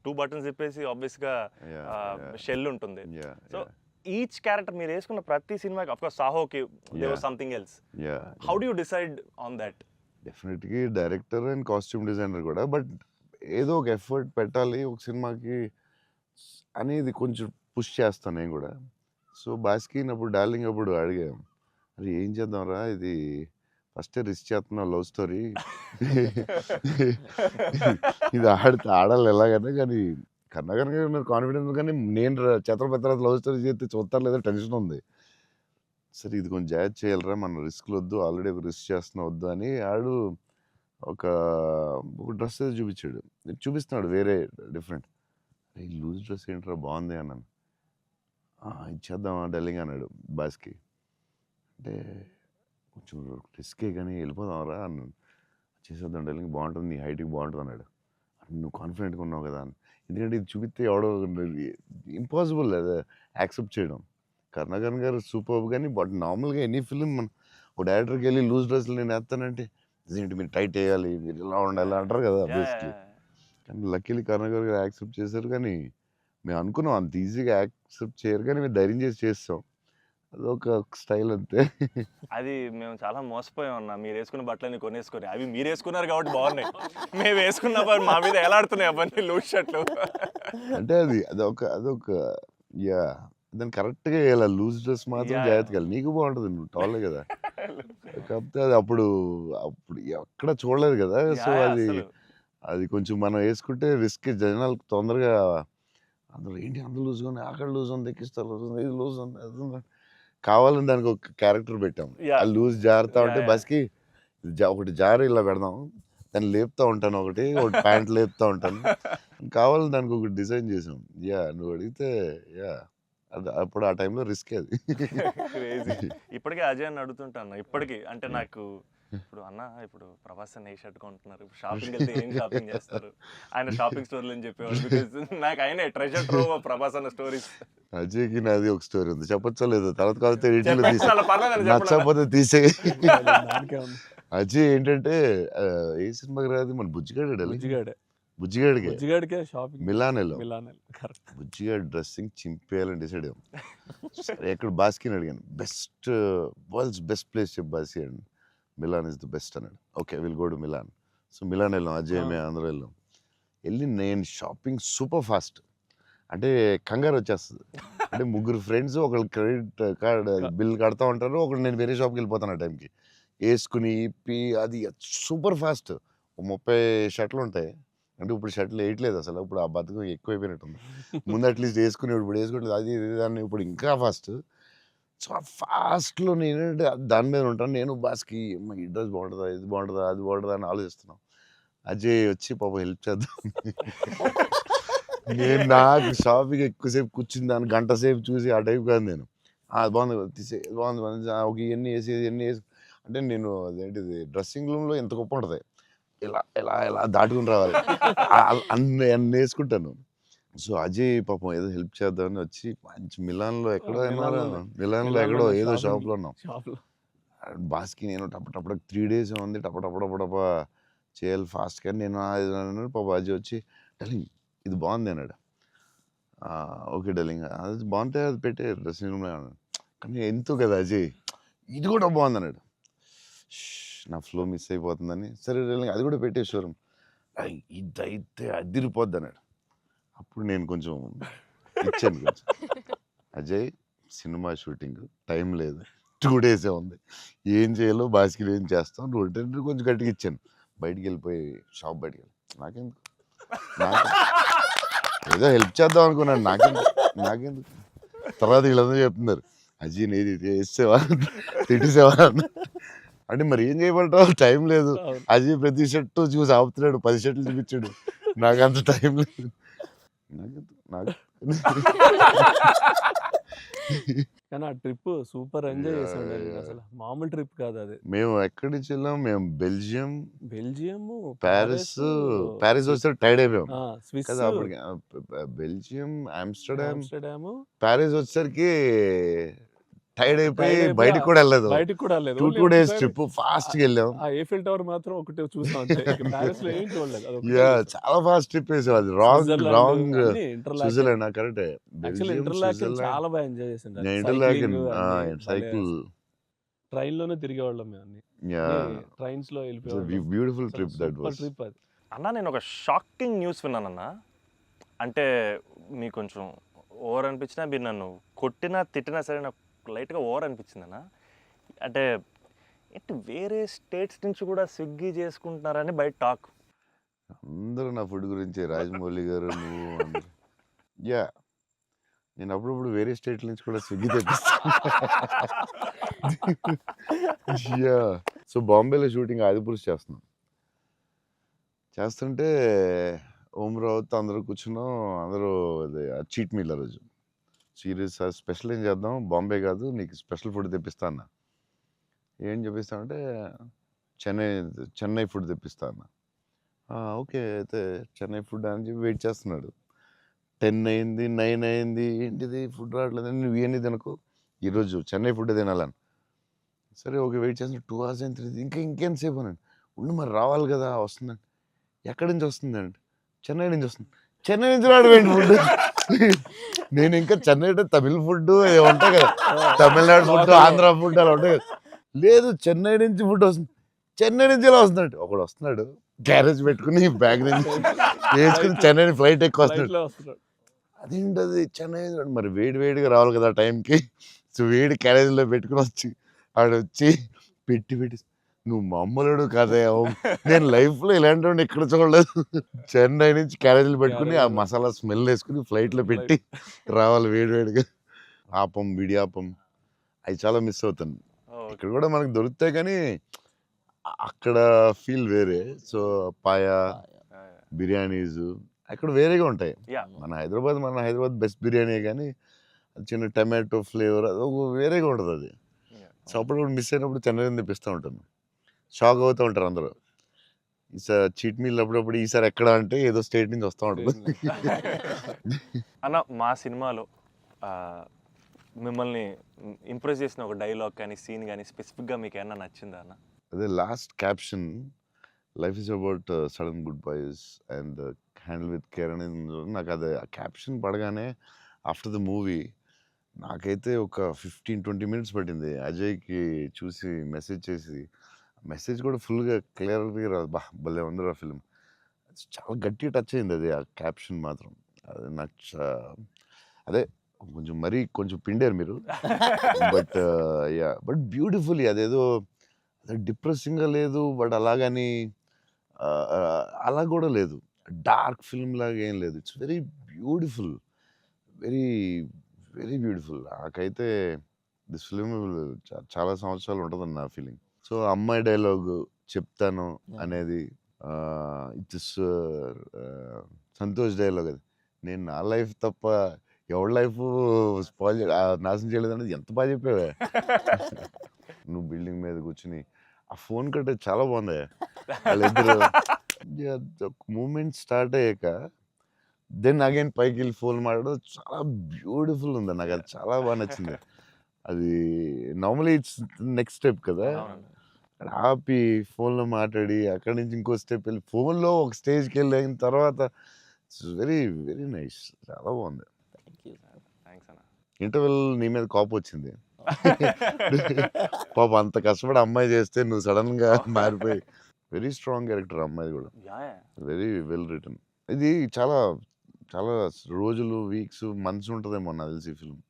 2 బటన్స్ చెప్పేసి ఆబ్వియస్గా షెల్ ఉంటుంది. సో ఈచ్ క్యారెక్టర్ మీరు వేసుకున్న ప్రతి సినిమాకి, అఫ్ కోర్స్ సాహోకి there was something else. How do you decide on that? డెఫినెట్గా డైరెక్టర్ అండ్ కాస్ట్యూమ్ డిజైనర్ కూడా, బట్ ఏదో ఒక ఎఫర్ట్ పెట్టాలి ఒక సినిమాకి అనేది కొంచెం పుష్ చేస్తాను నేను కూడా. సో బాస్కిన్ అప్పుడు డార్లింగ్ అప్పుడు అడిగాం, అది ఏం చేద్దాంరా, ఇది ఫస్టే రిస్క్ చేస్తున్నావు లవ్ స్టోరీ, ఇది ఆడాలి ఎలాగన్నా, కానీ కన్నా కనుక నాకు కాన్ఫిడెన్స్, కానీ నేను ఛత్రపతి తర్వాత లవ్ స్టోరీ చేస్తే చూస్తారు లేదా టెన్షన్ ఉంది. సరే ఇది కొంచెం జాగ్రత్త చేయాలరా, మన రిస్క్లు వద్దు, ఆల్రెడీ ఒక రిస్క్ చేస్తున్నా వద్దు అని ఆడు ఒక డ్రెస్ ఏదో చూపించాడు, చూపిస్తున్నాడు వేరే డిఫరెంట్. ఈ లూజ్ డ్రెస్ ఏంట్రా బాగుంది అన్నాను. ఇచ్చేద్దామా డార్లింగ్ అన్నాడు బాస్కి. అంటే కొంచెం రిస్కే కానీ వెళ్ళిపోదాంరా అన్నాను. చేసేద్దాం డార్లింగ్, బాగుంటుంది, నీ హైట్కి బాగుంటుంది అన్నాడు. నువ్వు కాన్ఫిడెంట్గా ఉన్నావు కదా అని. ఎందుకంటే ఇది చూపిస్తే ఎవడో ఇంపాసిబుల్ అది యాక్సెప్ట్ చేయడం. కరుణాకరణ్ గారు సూపర్, కానీ బట్ నార్మల్గా ఎనీ ఫిలిం ఒక డైరెక్టర్కి వెళ్ళి లూజ్ డ్రెస్సులు నేను వేస్తానంటే ఇదేంటి మీరు టైట్ వేయాలి, మీరు ఇలా ఉండాలి అంటారు కదా బేసిక్లీ. కానీ లక్కీలీ కరుణాకర్ గారు యాక్సెప్ట్ చేశారు. కానీ మేము అనుకున్నాం అంత ఈజీగా యాక్సెప్ట్ చేయరు, కానీ మేము ధైర్యం చేసి చేస్తాం. అదొక స్టైల్ అంతే. అది మేము చాలా మోసపోయాం అన్న. మీరు వేసుకున్న బట్టలన్నీ కొనేసుకొని అవి మీరు వేసుకున్నారు కాబట్టి బాగున్నాయి. మేము వేసుకున్నప్పుడు మా మీద ఎలాడుతున్నాయి అవన్నీ లూజ్ షర్ట్లు. అంటే అదొక యా దాన్ని కరెక్ట్గా వేయాలి. లూజ్ డ్రెస్ మాత్రం Yeah. జాగ్రత్తగా వేయాలి. నీకు బాగుంటుంది, నువ్వు టాలే కదా. కాకపోతే అది అప్పుడు ఎక్కడ చూడలేదు కదా. సో అది కొంచెం మనం వేసుకుంటే రిస్క్. జనాలకు తొందరగా అందరూ ఏంటి అంత లూజ్గా ఉంది, అక్కడ లూజ్ ఉంది, ఎక్కిస్తారు లూజ్ ఉంది, ఇది లూజ్ ఉంది, అది ఉంది. కావాలని దానికి ఒక క్యారెక్టర్ పెట్టాం. Yeah. ఆ లూజ్ జారుతా ఉంటే Yeah. బస్కి ఒకటి జారు ఇలా పెడదాం, దాన్ని లేపుతా ఉంటాను, ఒకటి ప్యాంట్ లేపుతా ఉంటాను. కావాలని దానికి ఒకటి డిజైన్ చేసాం. యా నువ్వు అడిగితే యా అది అప్పుడు ఆ టైంలో రిస్క్ అది. Crazy. ఇప్పటికే అజయ్ అని అడుగుతుంటాను. ఇప్పటికీ అంటే నాకు ఇప్పుడు అన్న ఇప్పుడు ప్రభాస్ అన్న ఏ షర్ట్ కొంటున్నారు, ఇప్పుడు షాపింగ్ వెళ్తే ఏం షాపింగ్ చేస్తారు, ఆయన షాపింగ్ స్టోర్లు అని చెప్పేవాడు. బికాస్ నాకు ఆయన ట్రెజర్ ట్రోవ్ ప్రభాస్ అన్న స్టోరీస్. అజయ్కి నాది ఒక స్టోరీ ఉంది, చెప్పచ్చో లేదో తర్వాత కాకపోతే ఎడిట్లో తీసే, అలా పర్లేదండి, చెప్పండి. నచ్చకపోతే తీసే. దానికే ఉంది. అజయ్ ఏంటంటే ఏ సినిమాకి రాదు మన బుజ్జిగాడే బుజ్జిగాడికి బుజ్జిగాడికే షాపింగ్ మిలాన్ వెళ్ళాం. Milan correct. బుజ్జిగాడి డ్రెస్సింగ్ చింపేయాలని డిసైడ్ అయ్యాం. సరే ఎక్కడ బాస్కిని అడిగాను, బెస్ట్ వరల్డ్స్ బెస్ట్ ప్లేస్ చెప్పు బాస్కి అని. మిలాన్ ఇస్ ద బెస్ట్ అన్నాడు. Okay will go to Milan. So Milan వెళ్ళాం, అజయ్ మేము అందరూ వెళ్ళాం. వెళ్ళి నేను షాపింగ్ సూపర్ ఫాస్ట్, అంటే కంగారు వచ్చేస్తుంది. అంటే ముగ్గురు ఫ్రెండ్స్ ఒకళ్ళు క్రెడిట్ కార్డ్ బిల్ కడతా ఉంటారు, ఒకళ్ళు నేను వేరే షాప్కి వెళ్ళిపోతాను ఆ టైంకి. వేసుకుని ఇప్పి అది సూపర్ ఫాస్ట్. 30 షర్ట్లు ఉంటాయి. అంటే ఇప్పుడు షర్ట్లు వేయట్లేదు అసలు, ఇప్పుడు ఆ బతుకు ఎక్కువైపోయినట్టుంది. ముందు అట్లీస్ట్ వేసుకుని ఇప్పుడు వేసుకోవట్లేదు, అది దాన్ని ఇప్పుడు ఇంకా ఫాస్ట్. సో ఆ ఫాస్ట్లో నేనంటే దాని మీద ఉంటాను. నేను బాస్కి ఈ డ్రెస్ బాగుంటుందా, ఇది బాగుంటుందా, అది బాగుంటుందా అని ఆలోచిస్తున్నాం. అజయ్ వచ్చి పాపం హెల్ప్ చేద్దాం. నేను నాకు షాపింగ్ ఎక్కువసేపు కూర్చుని దాన్ని గంట సేపు చూసి ఆ టైప్ కాదు నేను. అది బాగుంది తీసే, బాగుంది ఒక ఇవన్నీ వేసి అంటే నేను అదేంటిది డ్రెస్సింగ్ రూమ్లో ఎంత గొప్ప ఉంటుంది, ఇలా ఇలా ఇలా దాటుకుని రావాలి, అన్ని వేసుకుంటాను. సో అజయ్ పాపం ఏదో హెల్ప్ చేద్దామని వచ్చి మంచి మిలాన్లో ఎక్కడో మిలాన్లో ఎక్కడో ఏదో షాప్లో ఉన్నాం. షాప్లో బాస్కి నేను టప 3 days ఉంది, టప చేయాలి ఫాస్ట్గా. నేను పాప అజయ్ వచ్చి డార్లింగ్ ఇది బాగుంది అన్నాడు. ఓకే డార్లింగ్ అది బాగుంటే అది పెట్టే డ్రెస్సింగ్ రూమ్లో అన్నాడు. కానీ ఎంతో కదా అజయ్ ఇది కూడా బాగుంది అన్నాడు. నా ఫ్లో మిస్ అయిపోతుందని సరే డార్లింగ్ అది కూడా పెట్టే షోరూమ్, ఇదైతే అదిరిపోద్ది అన్నాడు. అప్పుడు నేను కొంచెం ఇచ్చాను కొంచెం. అజయ్ సినిమా షూటింగ్ టైం లేదు, 2 days ఉంది, ఏం చేయాలో బాస్కి ఏం చేస్తాం, నువ్వు కొంచెం గట్టిగా ఇచ్చాను. బయటికి వెళ్ళిపోయి షాప్ బయటికి వెళ్ళి నాకెందుకు ఏదో హెల్ప్ చేద్దాం అనుకున్నాను, నాకెందుకు. తర్వాత వీళ్ళందరూ చెప్తున్నారు అజయ్ నేది వేసేవా తిట్టేసేవా అంటే మరి ఏం చేయమంటావు, టైం లేదు. అజయ్ ప్రతి షర్టు చూసి ఆపుతున్నాడు, 10 షర్ట్లు చూపించాడు, నాకు అంత టైం లేదు. నాకు కానీ ఆ ట్రిప్ సూపర్ ఎంజాయ్ చేసాం. అసలు మామూలు ట్రిప్ కాదు అది. మేము ఎక్కడి నుంచి వెళ్ళాం, మేము బెల్జియం ప్యారిస్ వచ్చేసరికి టైర్డ్ అయిపోయాం స్విస్ కదా. అప్పటికి బెల్జియం ఆమ్స్టర్డామ్ ప్యారిస్ వచ్చేసరికి టైర్డ్ అయిపోయి బయటికి కూడా వెళ్ళలేదు. 2 days ట్రిప్ ఫాస్ట్ గా వెళ్ళాం. ఆ ఏఫిల్ టవర్ మాత్రం ఒకటి చూసాం, ప్యారిస్ లో ఏం చూడలేదు. చాలా ఫాస్ట్ ట్రిప్ వేసాం. అది రాంగ్ స్విట్జర్లాండ్ కరెక్ట్. చాలా బాగా ఎంజాయ్ చేసాం. సైకిల్ ట్రైన్ లోనే తిరిగేవాళ్ళం మేము అన్ని. ట్రైన్స్ లో beautiful trip that was. Trip అది. అన్న నేను ఒక షాకింగ్ న్యూస్ విన్నానన్న. అంటే మీకు కొంచెం ఓవర్ అనిపించినా, మీరు నన్ను కొట్టినా తిట్టినా సరే నాకు లైట్గా ఓవర్ అనిపించింది అన్న. అంటే ఏంటి వేరే స్టేట్స్ నుంచి కూడా స్విగ్గీ చేసుకుంటున్నారని బయట టాక్. అందరూ నా ఫుడ్ గురించి రాజమౌళి గారు నువ్వు నేను అప్పుడప్పుడు వేరే స్టేట్ నుంచి కూడా స్విగ్గీ తెప్పిస్తాను. సో బాంబేలో షూటింగ్ ఆదిపురుష్ చేస్తుంటే ఓం రావుతో అందరూ కూర్చున్నాం. అందరూ చీట్ మీల్ ఆ రోజు సీరియస్ స్పెషల్ ఏం చేద్దాం, బాంబే కాదు నీకు స్పెషల్ ఫుడ్ తెప్పిస్తా అన్న. ఏం చెప్పిస్తానంటే చెన్నై ఫుడ్ తెప్పిస్తా అన్న. ఓకే అయితే చెన్నై ఫుడ్ అని చెప్పి వెయిట్ చేస్తున్నాడు. 10 అయింది, 9 అయింది, ఏంటిది ఫుడ్ రావట్లేదు, నువ్వు ఇవన్నీ తినకు, ఈరోజు చెన్నై ఫుడ్ తినాలని. సరే ఓకే వెయిట్ చేసిన 2 hours అయిన తర్వాత ఇంకేంతసేపు అనండి. ఉండు మరి రావాలి కదా వస్తుందండి. ఎక్కడి నుంచి వస్తుందండి? చెన్నై నుంచి వస్తుంది. చెన్నై నుంచి రావడం ఫుడ్. నేను ఇంకా చెన్నై అంటే తమిళ్ ఫుడ్ ఉంటాయి కదా, తమిళనాడు ఫుడ్, ఆంధ్ర ఫుడ్ అలా ఉంటాయి కదా. లేదు చెన్నై నుంచి ఫుడ్ వస్తుంది. చెన్నై నుంచి ఎలా వస్తున్నాడు? ఒకడు వస్తున్నాడు క్యారేజ్ పెట్టుకుని బ్యాగ్ నుంచి వేసుకుని చెన్నై ఫ్లైట్ ఎక్కువ వస్తున్నాడు. ఫ్లైట్లో వస్తున్నాడు. అదేంటది చెన్నై మరి వేడి వేడిగా రావాలి కదా ఆ టైంకి. సో వేడి క్యారేజ్లో పెట్టుకుని వచ్చి ఆడొచ్చి పెట్టి నువ్వు మామూలుడు కాదే, నేను లైఫ్లో ఇలాంటి వాడిని ఎక్కడ చూడలేదు. చెన్నై నుంచి క్యారేజీలు పెట్టుకుని ఆ మసాలా స్మెల్ వేసుకుని ఫ్లైట్లో పెట్టి రావాలి వేడివేడిగా. ఆపం విడియాపం అవి చాలా మిస్ అవుతాను. ఇక్కడ కూడా మనకు దొరుకుతాయి కానీ అక్కడ ఫీల్ వేరే. సో పాయా బిర్యానీస్ అక్కడ వేరేగా ఉంటాయి. యా మన హైదరాబాద్ బెస్ట్ బిర్యానీ కానీ అది చిన్న టమాటో ఫ్లేవర్ అది ఒక వేరేగా ఉంటుంది అది. సో అప్పుడు మిస్ అయినప్పుడు చెన్నై తెప్పిస్తూ ఉంటాను. షాక్ అవుతూ ఉంటారు అందరూ. ఈసారి చీట్ మీల్ అప్పుడప్పుడు ఈసారి ఎక్కడ అంటే ఏదో స్టేట్ నుంచి వస్తూ ఉంటుంది. అన్న మా సినిమాలో మిమ్మల్ని ఇంప్రెస్ చేసిన ఒక డైలాగ్ కానీ సీన్ కానీ స్పెసిఫిక్గా మీకు ఏమన్నా నచ్చిందా అన్న? అదే last caption life is about sudden good boys and handle with care అనేది నాకు అది ఆ క్యాప్షన్ పడగానే ఆఫ్టర్ ద మూవీ నాకైతే ఒక 15-20 minutes పట్టింది అజయ్కి చూసి మెసేజ్ చేసి. మెసేజ్ కూడా ఫుల్గా క్లియర్గా రాదు. భలే ఉంది ఆ ఫిల్మ్. చాలా గట్టిగా టచ్ అయింది అది ఆ క్యాప్షన్ మాత్రం. అది నాకు అదే కొంచెం పిండారు మీరు. బట్ బ్యూటిఫుల్లీ అదేదో డిప్రెసింగ్గా లేదు, బట్ అలాగని అలా కూడా లేదు, డార్క్ ఫిల్మ్ లాగా ఏం లేదు. It's very beautiful, very very beautiful. నాకైతే దిస్ ఫిల్మ్ చాలా సంవత్సరాలు ఉంటుందని నా ఫీలింగ్. సో అమ్మాయి డైలాగ్ చెప్తాను అనేది ఇట్స్ సంతోష్ డైలాగ్. అది నేను నా లైఫ్ తప్ప ఎవరి లైఫ్ స్పాయిల్ నాశనం చేయలేదు అనేది ఎంత బాగా చెప్పావే. నువ్వు బిల్డింగ్ మీద కూర్చుని ఆ ఫోన్ కట్టే చాలా బాగుంది. వాళ్ళిద్దరు మూమెంట్ స్టార్ట్ అయ్యాక దెన్ అగైన్ పైకి వెళ్ళి ఫోన్ మాట్లాడడం చాలా బ్యూటిఫుల్ ఉంది. నాకు అది చాలా బాగా నచ్చింది. అది నార్మలీ ఇట్స్ నెక్స్ట్ స్టెప్ కదా, ఆపి ఫోన్లో మాట్లాడి అక్కడి నుంచి ఇంకో స్టెప్ వెళ్ళి ఫోన్లో ఒక స్టేజ్కి వెళ్ళిన తర్వాత ఇట్స్ వెరీ వెరీ నైస్. చాలా బాగుంది. థ్యాంక్స్ అన్న. ఇంటర్వెల్ నీ మీద కోపం వచ్చింది. పాప అంత కష్టపడి అమ్మాయి చేస్తే నువ్వు సడన్గా మారిపోయి. వెరీ స్ట్రాంగ్ క్యారెక్టర్ అమ్మాయి కూడా, వెరీ వెల్ రిటర్న్. ఇది చాలా చాలా రోజులు, వీక్స్, మంత్స్ ఉంటుందేమో నాకు తెలిసి ఈ film.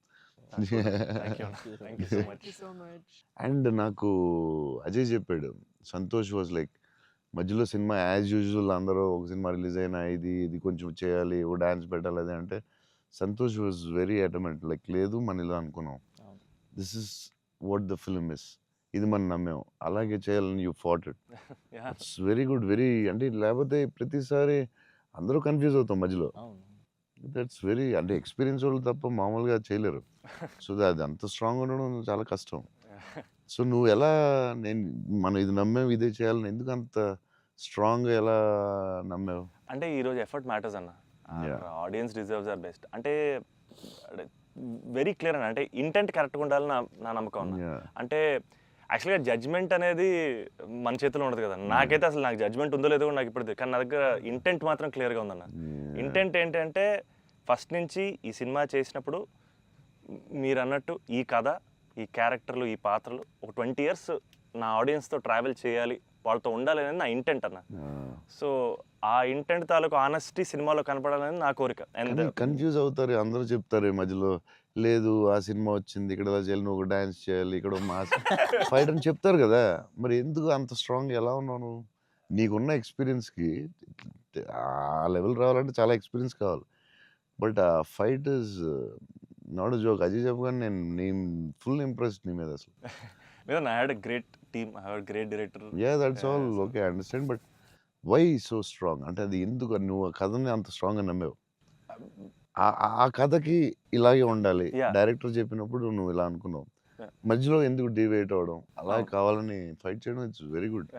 Thank you so much. Thank you so much. And నాకు అజయ్ చెప్పాడు, సంతోష్ వాజ్ లైక్ మధ్యలో సినిమా యాజ్ యూజువల్ అందరూ ఒక సినిమా రిలీజ్ అయినా ఇది కొంచెం చేయాలి, ఓ డాన్స్ పెట్టాలి అది అంటే సంతోష్ వాజ్ వెరీ అటమెంట్. లైక్ లేదు మన ఇలా అనుకున్నాం, this is what the film is, ఇది మనం నమ్మాం, అలాగే చేయాలని you fat it. It's very good, very అంటే లేకపోతే ప్రతిసారి అందరూ కన్ఫ్యూజ్ అవుతాం మధ్యలో. దట్స్ వెరీ అంటే ఎక్స్పీరియన్స్ వాళ్ళు తప్ప మామూలుగా చేయలేరు. సో అది అంత స్ట్రాంగ్ ఉండడం చాలా కష్టం. సో నువ్వు ఎలా మనం ఇది నమ్మావు ఇదే చేయాలని ఎందుకు అంత స్ట్రాంగ్గా ఎలా నమ్మావు? అంటే ఈరోజు ఎఫర్ట్ మ్యాటర్స్ అన్న. ఆడియన్స్ డిజర్వ్స్ ఆర్ బెస్ట్ అంటే వెరీ క్లియర్ అన్న. అంటే ఇంటెంట్ కరెక్ట్గా ఉండాలని నా నమ్మకం అన్న. అంటే యాక్చువల్గా జడ్జ్మెంట్ అనేది మన చేతిలో ఉండదు కదా. నాకైతే అసలు నాకు జడ్జ్మెంట్ ఉందో లేదో కూడా నాకు ఇప్పుడు, కానీ నా దగ్గర ఇంటెంట్ మాత్రం క్లియర్గా ఉందన్న. ఇంటెంట్ ఏంటంటే ఫస్ట్ నుంచి ఈ సినిమా చేసినప్పుడు మీరు అన్నట్టు ఈ కథ, ఈ క్యారెక్టర్లు, ఈ పాత్రలు ఒక 20 years నా ఆడియన్స్తో ట్రావెల్ చేయాలి, వాళ్ళతో ఉండాలి అనేది నా ఇంటెంట్ అన్న. సో ఆ ఇంటెంట్ తాలూకు ఆనెస్టీ సినిమాలో కనపడాలనేది నా కోరిక. అండ్ కన్ఫ్యూజ్ అవుతారు అందరూ, చెప్తారు ఈ మధ్యలో లేదు ఆ సినిమా వచ్చింది ఇక్కడ ఎలా చేయాలి, నువ్వు ఒక డాన్స్ చేయాలి, ఇక్కడ మాస్ ఫైట్ అని చెప్తారు కదా. మరి ఎందుకు అంత స్ట్రాంగ్ ఎలా ఉన్నావు నువ్వు? నీకున్న ఎక్స్పీరియన్స్కి ఆ లెవెల్ రావాలంటే చాలా ఎక్స్పీరియన్స్ కావాలి. బట్ ఆ fight is not joke. Ajay చెప్పగానే నేను ఫుల్ ఇంప్రెస్డ్ నీ మీద అసలు. లేదా I had a great team, I had great director. That's all okay, I understand. But why so strong అంటే అది ఎందుకు నువ్వు ఆ కథని అంత స్ట్రాంగ్గా నమ్మావు? ఆ కథకి ఇలాగే ఉండాలి, డైరెక్టర్ చెప్పినప్పుడు నువ్వు ఇలా అనుకున్నావు, మధ్యలో ఎందుకు డివైట్ అవ్వడం, అలా కావాలని ఫైట్ చేయడం ఇట్స్ వెరీ గుడ్.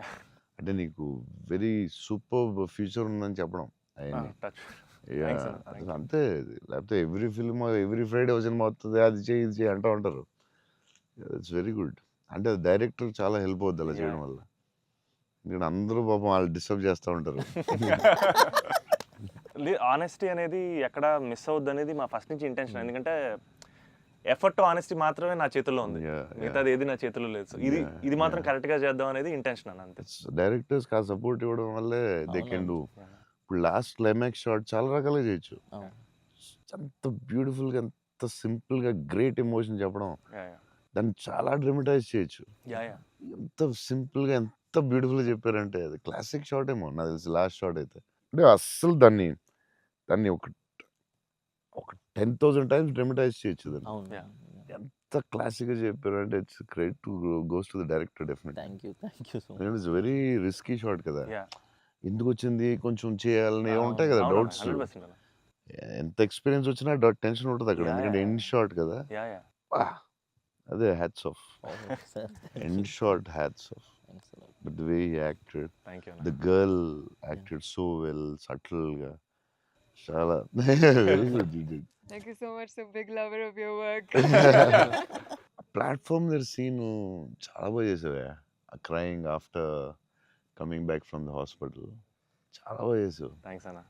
అంటే నీకు వెరీ సూపర్ ఫ్యూచర్ ఉందని చెప్పడం అవన్నీ. అంతే, లేకపోతే ఎవ్రీ ఫిల్మ్ ఎవ్రీ ఫ్రైడే ఒక సినిమా వస్తుంది, అది చేయి ఇది చేయి అంటూ ఉంటారు. It's very good. అంటే డైరెక్టర్ చాలా హెల్ప్ అవుద్ది అలా చేయడం వల్ల. ఇక్కడ అందరూ పాపం వాళ్ళు డిస్టర్బ్ చేస్తూ ఉంటారు. ఆనెస్టీ అనేది ఎక్కడ మిస్ అవుద్ది అనేది మా ఫస్ట్ నుంచి ఇంటెన్షన్. ఎందుకంటే ఎఫర్ట్ ఆనెస్టీ మాత్రమే నా చేతుల్లో ఉంది, మిగతాది ఏది నా చేతుల్లో లేదు. సో ఇది మాత్రం కరెక్ట్గా చేద్దాం అనేది ఇంటెన్షన్ అన్న, అంతే. డైరెక్టర్స్కి ఆ సపోర్ట్ ఇవ్వడం వల్లే దే కెన్ డూ. ఇప్పుడు లాస్ట్ క్లైమాక్స్ షాట్ చాలా రకాలుగా చేయొచ్చు. అంత బ్యూటిఫుల్గా, అంత సింపుల్గా గ్రేట్ ఎమోషన్ చెప్పడం, దాన్ని చాలా డ్రమటైజ్ చేయొచ్చు. ఎంత సింపుల్గా ఎంత బ్యూటిఫుల్గా చెప్పారంటే అది క్లాసిక్ షాట్ ఏమో నాకు తెలిసి లాస్ట్ షాట్ అయితే. అంటే అస్సలు దాన్ని ఒక 10,000 టైమ్స్ డ్రమటైజ్ చేయొచ్చు దాన్ని. ఎంత క్లాసిక్గా చెప్పారు అంటే it's credit to goes to the director definite. Thank you so much. It's very risky shot కదా, ఎందుకు వచ్చింది కొంచెం చేయాలని ఉంటాయి కదా డౌట్స్. ఎంత ఎక్స్పీరియన్స్ వచ్చినా టెన్షన్ ఉంటుంది అక్కడ, ఎందుకంటే ఎండ్ షాట్ కదా. అదే hats off, end shot hats off. But the way he acted, the girl acted so well, సటిల్గా, చాలా very good. Thank you so much. So big lover of your work. Platform దగ్గర scene చాలా బాగా చేసావే, crying after coming back from the hospital, చాలా బాగా చేసావు. Thanks అన్న.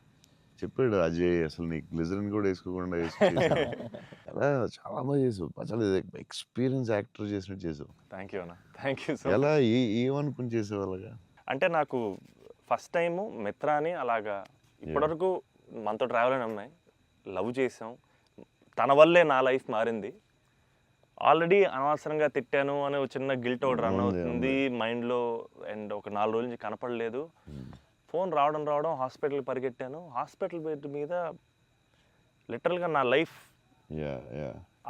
చెప్పాడు అజయ్, అసలు నీకు గ్లిజరిన్ కూడా వేసుకోకుండా అలా చాలా బాగా చేసావు. చాలా ఎక్స్పీరియన్స్ యాక్టర్ చేసినట్టు చేసావు. థ్యాంక్ యూ అన్న, థ్యాంక్ యూ సో. ఎలా ఏమనుకుని చేసావు అలాగా? అంటే నాకు ఫస్ట్ టైము మిత్రాని అలాగా ఇప్పటివరకు మనతో ట్రావెల్ అయిన అమ్మాయి లవ్ చేసాం, తన వల్లే నా లైఫ్ మారింది. ఆల్రెడీ అనవసరంగా తిట్టాను అనే ఒక చిన్న గిల్ట్ ఒకటి రన్ అవుతుంది మైండ్లో. అండ్ ఒక 4 రోజుల నుంచి కనపడలేదు. ఫోన్ రావడం హాస్పిటల్కి పరిగెట్టాను. హాస్పిటల్ బెడ్ మీద లిటరల్గా నా లైఫ్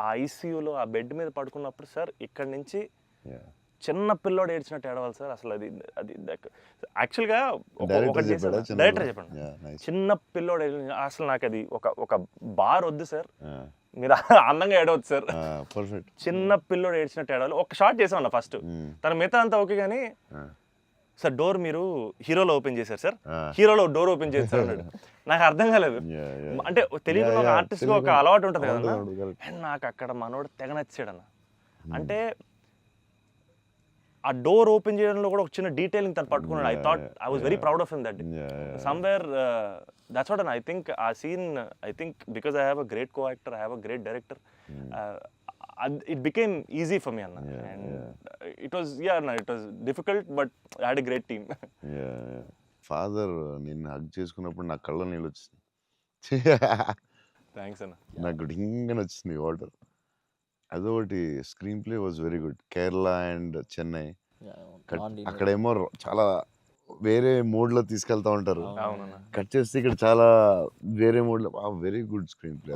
ఆ ఐసీయూలో ఆ బెడ్ మీద పడుకున్నప్పుడు, సార్ ఇక్కడి నుంచి చిన్న పిల్లోడు ఏడ్చినట్టు ఏడవాలి సార్. అసలు అది యాక్చువల్గా డైరెక్టర్ చెప్పండి, చిన్న పిల్లోడు అసలు నాకు అది ఒక బార్ వద్దు సార్, మీరు అందంగా ఏడవద్దు సార్, చిన్న పిల్లోడు ఏడ్చినట్టు ఏడవాలి. ఒక షాట్ చేసామన్న ఫస్ట్, తన మిగతా అంతా ఓకే కానీ సార్ డోర్ మీరు హీరోలో ఓపెన్ చేశారు సార్, హీరోలో డోర్ ఓపెన్ చేశారు అన్నాడు. నాకు అర్థం కాలేదు. అంటే తెలియకుండా ఒక ఆర్టిస్ట్గా ఒక అలవాటు ఉంటుంది కదన్నా. అండ్ నాకు అక్కడ మనోడు తెగ నచ్చాడన్న. అంటే ఆ డోర్ ఓపెన్ చేయడంలో కూడా ఒక చిన్న డీటెయిలింగ్ తను పట్టుకున్నాడు. I was very proud of him that somewhere. That's what I think ఆ scene, I think because I have a great co actor, I have a great director, it became easy for me anna. And it was it was difficult but I had a great team. Father నిన్ను hug చేసుకున్నప్పుడు నా కళ్ళ నీళ్ళు వచ్చింది. Thanks అన్న. నాకు డింగని వచ్చింది water. అదొకటి. Screen play was very good. Kerala and Chennai అక్కడేమో చాలా వేరే మోడ్లో తీసుకెళ్తా ఉంటారు, కట్ చేస్తే ఇక్కడ చాలా వేరే మోడ్లో. Very good screen play.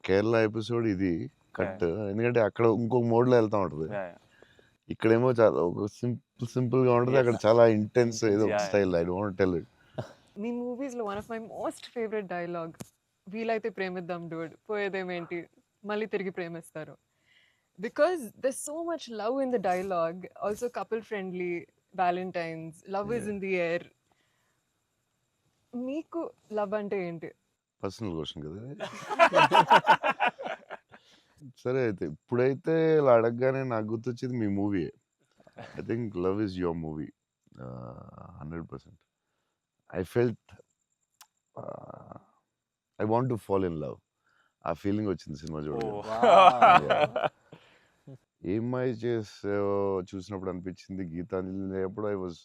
Kerala episode ఇది కట్, ఎందుకంటే అక్కడ ఇంకొక మోడ్లో వెళ్తా ఉంటుంది, ఇక్కడేమో చాలా ఒక సింపుల్గా ఉంటుంది, అక్కడ చాలా ఇంటెన్స్ ఏదో style. I don't tell it. మీ మూవీస్లో one of my most favourite dialogue, వీలైతే ప్రేమిద్దాం డూడ్, పోయేదేమేంటి మళ్ళీ తిరిగి ప్రేమిస్తారు. Because there so much love in the dialogue, also couple friendly, Valentine's, love is in the air. మీకు లవ్ అంటే ఏంటి? పర్సనల్ క్వశ్చన్ కదా. సరే అయితే ఇప్పుడైతే ఇలా అడగగానే నాకు గుర్తొచ్చేది మీ movie. I think love is your movie 100%. I felt I want to fall in love. ఆ ఫీలింగ్ వచ్చింది సినిమా చూడగా. ఏమై చేసావో చూసినప్పుడు అనిపించింది. గీతాంజలి అప్పుడు I was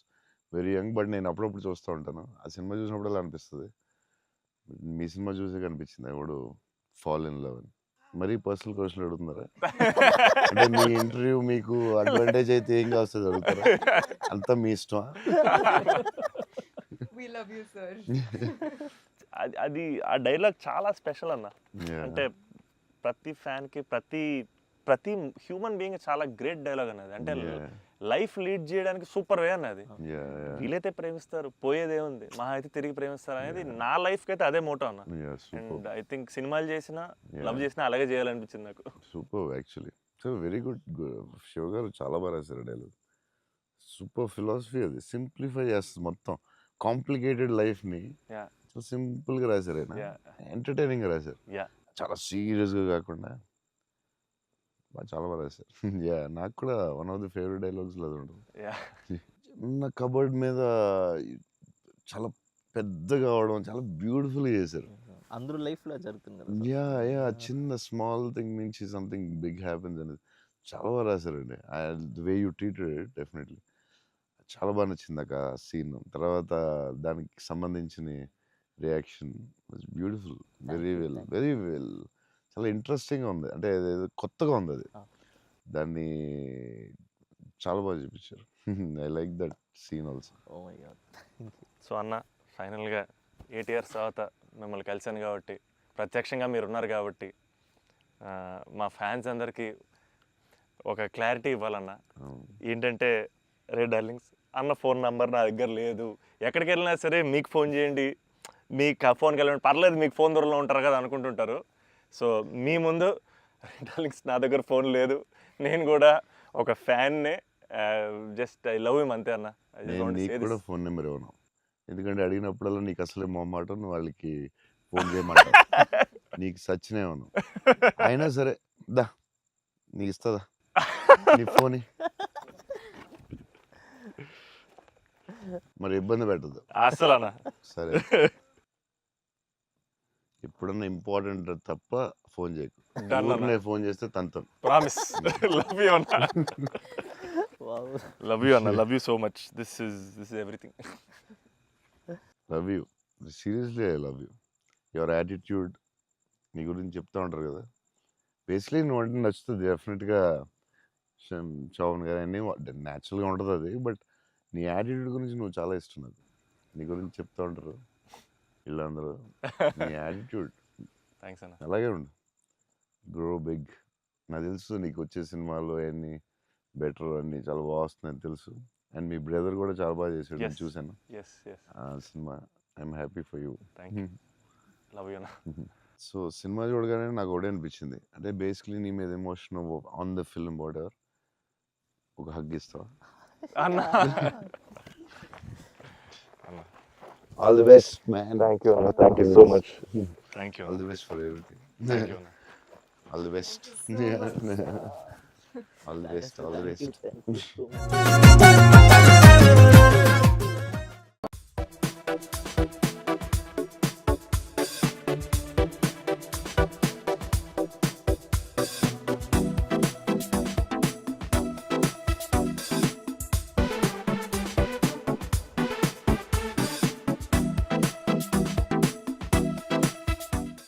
very young, but నేను అప్పుడప్పుడు చూస్తూ ఉంటాను. ఆ సినిమా చూసినప్పుడు అలా అనిపిస్తుంది. మీ సినిమా చూసే కనిపించింది I would fall in love అని. మరీ పర్సనల్ క్వశ్చన్ అడుగుతున్నారా? అంటే మీ ఇంటర్వ్యూ మీకు అడ్వాంటేజ్ అయితే ఏం కావస్తుంది అడుగుతారా? అంతా మీ ఇష్టమా? అది ఆ డైలాగ్ చాలా స్పెషల్ అన్న. అంటే ప్రతి ఫ్యాన్కి ప్రతి హ్యూమన్ బీయింగ్ చాలా గ్రేట్ డైలాగ్ అన్నది. అంటే లైఫ్ లీడ్ చేయడానికి సూపర్ వే అన్నది. వీలైతే ప్రేమిస్తారు, పోయేదేముంది, మహా అయితే తిరిగి ప్రేమిస్తారు అనేది నా లైఫ్కి అయితే అదే మోటో అన్న. అండ్ ఐ థింక్ సినిమాలు చేసినా లవ్ చేసినా అలాగే చేయాలనిపించింది నాకు. Super actually. So very good. Shiva గారు చాలా బాగా రాశారు డైలాగ్. సూపర్ ఫిలాసఫీ అది. సింప్లిఫై చేస్తుంది మొత్తం కాంప్లికేటెడ్ లైఫ్ని. సో సింపుల్గా రాశారు ఆయన, ఎంటర్టైనింగ్గా రాశారు, చాలా సీరియస్గా కాకుండా. చాలా బాగా రాశారు. యా నాకు కూడా వన్ ఆఫ్ ది ఫేవరెట్ డైలాగ్స్లో అది ఉంటుంది. యా ఉన్న కబోర్డ్ మీద చాలా పెద్దగా అవడం చాలా బ్యూటిఫుల్గా చేశారు. అందరూ లైఫ్లో జరుగుతుంది కదా sir. యా యా చిన్న స్మాల్ థింగ్ నుంచి సంథింగ్ బిగ్ హ్యాపెన్స్ అనేది చాలా బాగా రాశారండి. The way you treated it definitely చాలా బాగా నచ్చింది నాకు ఆ సీన్. తర్వాత దానికి సంబంధించిన reaction was beautiful. Very you, well thank very well చాలా ఇంట్రెస్టింగ్గా ఉంది. అంటే అదేదో కొత్తగా ఉంది అది. Ah. దాన్ని చాలా బాగా చూపించారు. I like that scene also. Oh my god so అన్న ఫైనల్గా 8 ఇయర్స్ తర్వాత మిమ్మల్ని కలిశాను కాబట్టి, ప్రత్యక్షంగా మీరు ఉన్నారు కాబట్టి, మా ఫ్యాన్స్ అందరికీ ఒక క్లారిటీ ఇవ్వాలన్న. ఏంటంటే రే డార్లింగ్స్ అన్న ఫోన్ నెంబర్ నా దగ్గర లేదు, ఎక్కడికి వెళ్ళినా సరే మీకు ఫోన్ చేయండి, మీకు ఆ ఫోన్కి వెళ్ళండి, పర్లేదు మీకు ఫోన్ దూరంలో ఉంటారు కదా అనుకుంటుంటారు. సో మీ ముందు రే డార్లింగ్స్ నా దగ్గర ఫోన్ లేదు, నేను కూడా ఒక ఫ్యాన్నే, జస్ట్ ఐ లవ్ హిమ్ అంతే అన్న. నేను నీకు కూడా ఫోన్ నెంబర్ ఇవ్వను, ఎందుకంటే అడిగినప్పుడల్లా నీకు అసలే మొహమాటం, నువ్వు వాళ్ళకి ఫోన్ చేయమంటావు. నీకు సచ్చినే ఇవ్వను. అయినా సరే దా నీకు ఇస్తుందా నీ ఫోన్, మరి ఇబ్బంది పెట్టద్దు. అసలు అన్న సరే ఎప్పుడన్నా ఇంపార్టెంట్ తప్ప ఫోన్ చేయకు. Done అన్న. ఊరినే ఫోన్ చేస్తే తంతం. ప్రామిస్. లవ్ యూ అన్న. వావ్ లవ్ యూ అన్న, love you so much. This is everything. Love you, seriously I love you. Your attitude నీ గురించి చెప్తా ఉంటారు కదా, బేసిక్లీ నువ్వు అంటే నచ్చుతుంది డెఫినెట్గా. చౌన్ గారు అన్నీ న్యాచురల్గా ఉంటుంది అది, బట్ నీ యాటిట్యూడ్ గురించి నువ్వు చాలా ఇష్టం నాకు. నీ గురించి చెప్తా ఉంటారు వీళ్ళందరూ. నీ యాటిట్యూడ్ థ్యాంక్స్ అన్న. అలాగే ఉండు, గ్రో బిగ్. నాకు తెలుసు నీకు వచ్చే సినిమాలు అవన్నీ బెటర్ అన్నీ చాలా బాగా వస్తున్నాయని తెలుసు. అండ్ మీ బ్రదర్ కూడా చాలా బాగా చేశాడు, నేను Yes. చూశాను ఎస్ ఆ cinema. I'm happy for you. Thank you. Love you అన్న. సో సినిమా చూడగానే నాకు ఒకటే అనిపించింది, అంటే బేసిక్లీ నీ మీద emotion on the film whatever, ఒక హగ్ ఇస్తావా? అన్న all the best man. Thank you అన్న, thank you so much. Thank you all the best for everything. Thank you అన్న. All the best. All the best. All the Thank you best. so much.